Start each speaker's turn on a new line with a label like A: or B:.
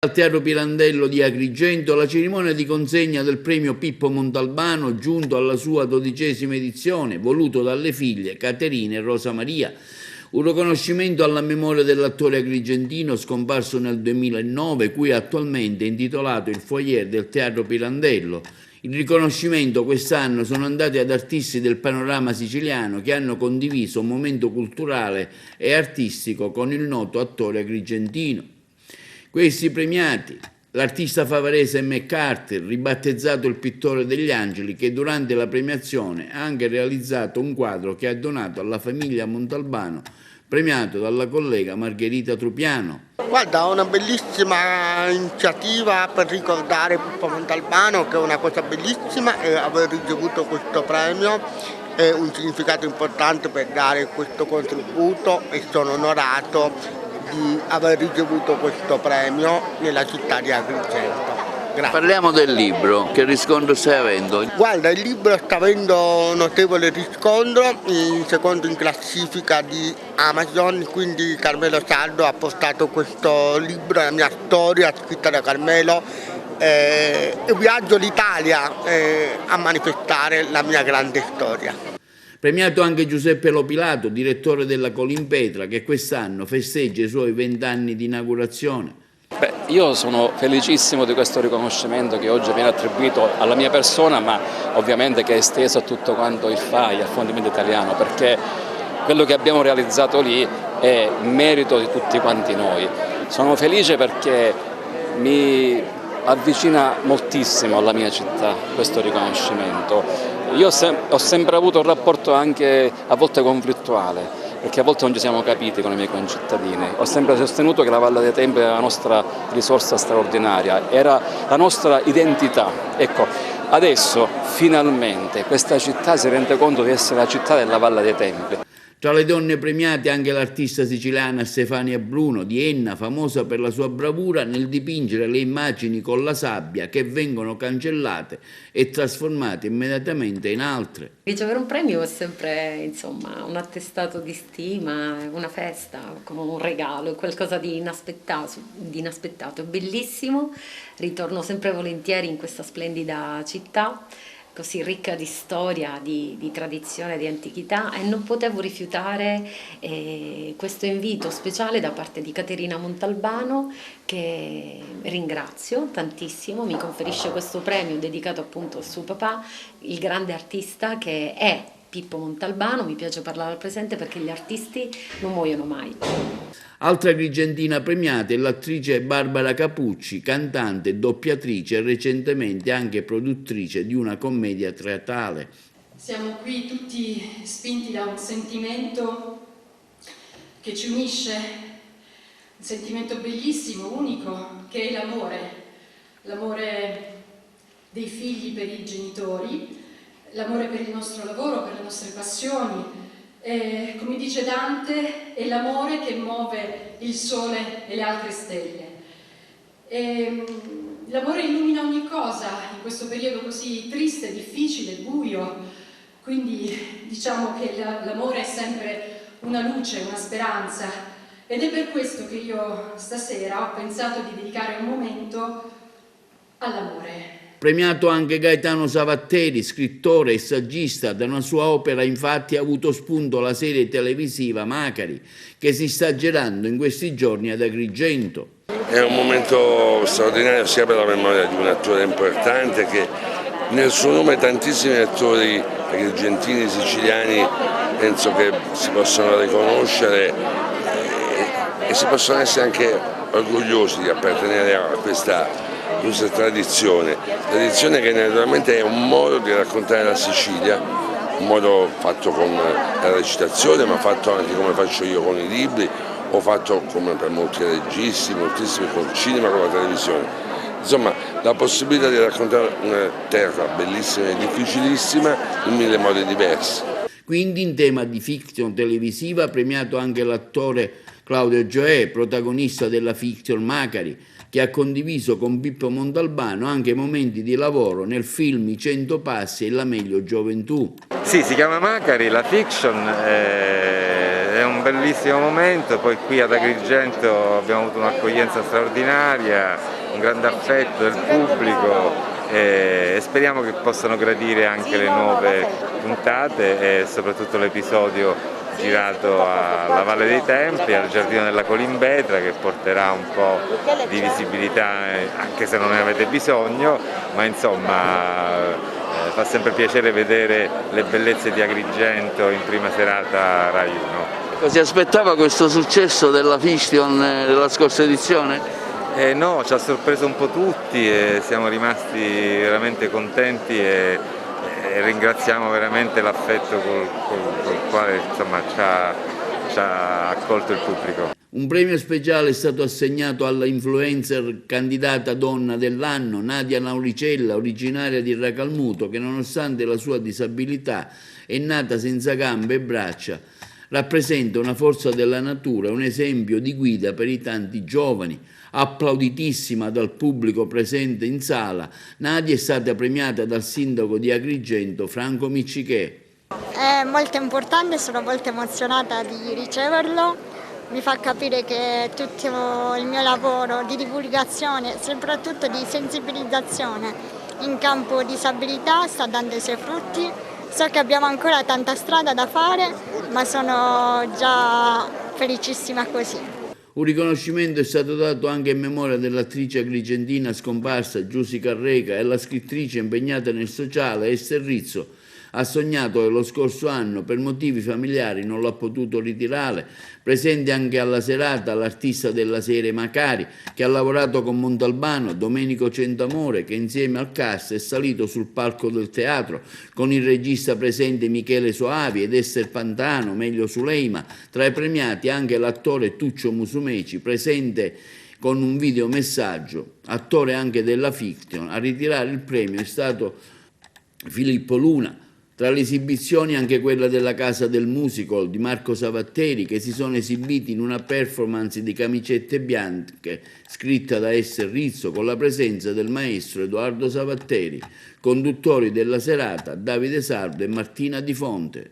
A: Al Teatro Pirandello di Agrigento la cerimonia di consegna del premio Pippo Montalbano, giunto alla sua 12ª edizione, voluto dalle figlie Caterina e Rosa Maria. Un riconoscimento alla memoria dell'attore agrigentino scomparso nel 2009, cui attualmente è intitolato il foyer del Teatro Pirandello. Il riconoscimento quest'anno sono andati ad artisti del panorama siciliano che hanno condiviso un momento culturale e artistico con il noto attore agrigentino. Questi premiati: l'artista favarese McCarthy, ribattezzato il pittore degli angeli, che durante la premiazione ha anche realizzato un quadro che ha donato alla famiglia Montalbano, premiato dalla collega Margherita Trupiano.
B: Guarda, è una bellissima iniziativa per ricordare Pippo Montalbano, che è una cosa bellissima, e aver ricevuto questo premio è un significato importante per dare questo contributo, e sono onorato di aver ricevuto questo premio nella città di Agrigento. Grazie.
A: Parliamo del libro, che riscontro stai avendo?
B: Guarda, il libro sta avendo notevole riscontro, in secondo in classifica di Amazon, quindi Carmelo Sardo ha portato questo libro, la mia storia scritta da Carmelo, e viaggio l'Italia a manifestare la mia grande storia.
A: Premiato anche Giuseppe Lopilato, direttore della Colimpetra, che quest'anno festeggia i suoi 20 anni di inaugurazione.
C: Io sono felicissimo di questo riconoscimento che oggi viene attribuito alla mia persona, ma ovviamente che è esteso a tutto quanto il FAI, al Fondimento Italiano, perché quello che abbiamo realizzato lì è merito di tutti quanti noi. Sono felice perché mi avvicina moltissimo alla mia città questo riconoscimento. Io ho sempre avuto un rapporto anche a volte conflittuale, perché a volte non ci siamo capiti con i miei concittadini. Ho sempre sostenuto che la Valle dei Templi era la nostra risorsa straordinaria, era la nostra identità. Ecco, adesso finalmente questa città si rende conto di essere la città della Valle dei Templi.
A: Tra le donne premiate anche l'artista siciliana Stefania Bruno di Enna, famosa per la sua bravura nel dipingere le immagini con la sabbia che vengono cancellate e trasformate immediatamente in altre.
D: Ricevere un premio è sempre, insomma, un attestato di stima, una festa, come un regalo, qualcosa di inaspettato. È bellissimo, ritorno sempre volentieri in questa splendida città, così ricca di storia, di tradizione, di antichità, e non potevo rifiutare questo invito speciale da parte di Caterina Montalbano, che ringrazio tantissimo, mi conferisce questo premio dedicato appunto al suo papà, il grande artista che è Pippo Montalbano. Mi piace parlare al presente perché gli artisti non muoiono mai.
A: Altra agrigentina premiata è l'attrice Barbara Capucci, cantante, doppiatrice e recentemente anche produttrice di una commedia teatrale.
E: Siamo qui tutti spinti da un sentimento che ci unisce, un sentimento bellissimo, unico, che è l'amore dei figli per i genitori, l'amore per il nostro lavoro, per le nostre passioni. Come dice Dante, è l'amore che muove il sole e le altre stelle. L'amore illumina ogni cosa in questo periodo così triste, difficile, buio, quindi diciamo che l'amore è sempre una luce, una speranza, ed è per questo che io stasera ho pensato di dedicare un momento all'amore.
A: Premiato anche Gaetano Savatteri, scrittore e saggista. Da una sua opera infatti ha avuto spunto la serie televisiva Macari, che si sta girando in questi giorni ad Agrigento.
F: È un momento straordinario sia per la memoria di un attore importante, che nel suo nome tantissimi attori agrigentini, siciliani, penso che si possono riconoscere e si possono essere anche orgogliosi di appartenere a questa tradizione che naturalmente è un modo di raccontare la Sicilia, un modo fatto con la recitazione, ma fatto anche come faccio io con i libri, o fatto come per molti registi, moltissimi col cinema, con la televisione. Insomma, la possibilità di raccontare una terra bellissima e difficilissima in mille modi diversi.
A: Quindi in tema di fiction televisiva premiato anche l'attore Claudio Gioè, protagonista della fiction Macari, che ha condiviso con Pippo Montalbano anche momenti di lavoro nel film I 100 passi e la meglio gioventù.
G: Sì, si chiama Macari, la fiction, è un bellissimo momento, poi qui ad Agrigento abbiamo avuto un'accoglienza straordinaria. un grande affetto del pubblico e speriamo che possano gradire anche le nuove puntate e soprattutto l'episodio girato alla Valle dei Templi, al Giardino della Colimbetra, che porterà un po' di visibilità anche se non ne avete bisogno, ma insomma fa sempre piacere vedere le bellezze di Agrigento in prima serata Rai 1.
A: Si aspettava questo successo della fiction della scorsa edizione?
G: No, ci ha sorpreso un po' tutti e siamo rimasti veramente contenti e ringraziamo veramente l'affetto col quale insomma, ci ha accolto il pubblico.
A: Un premio speciale è stato assegnato alla influencer candidata donna dell'anno Nadia Lauricella, originaria di Racalmuto, che nonostante la sua disabilità è nata senza gambe e braccia. Rappresenta una forza della natura, un esempio di guida per i tanti giovani. Applauditissima dal pubblico presente in sala, Nadia è stata premiata dal sindaco di Agrigento, Franco Miccichè.
H: È molto importante e sono molto emozionata di riceverlo. Mi fa capire che tutto il mio lavoro di divulgazione, soprattutto di sensibilizzazione in campo disabilità sta dando i suoi frutti. So che abbiamo ancora tanta strada da fare, ma sono già felicissima così.
A: Un riconoscimento è stato dato anche in memoria dell'attrice agrigentina scomparsa Giusy Carreca e la scrittrice impegnata nel sociale Ester Rizzo. Ha sognato che lo scorso anno per motivi familiari non l'ha potuto ritirare. Presente anche alla serata l'artista della serie Macari, che ha lavorato con Montalbano, Domenico Centamore, che insieme al cast è salito sul palco del teatro, con il regista presente Michele Soavi ed Ester Pantano, meglio Suleima. Tra i premiati anche l'attore Tuccio Musumeci, presente con un videomessaggio, attore anche della fiction. A ritirare il premio è stato Filippo Luna. Tra le esibizioni anche quella della Casa del Musical di Marco Savatteri, che si sono esibiti in una performance di Camicette bianche scritta da Ester Rizzo con la presenza del maestro Edoardo Savatteri, conduttori della serata Davide Sardo e Martina Di Fonte.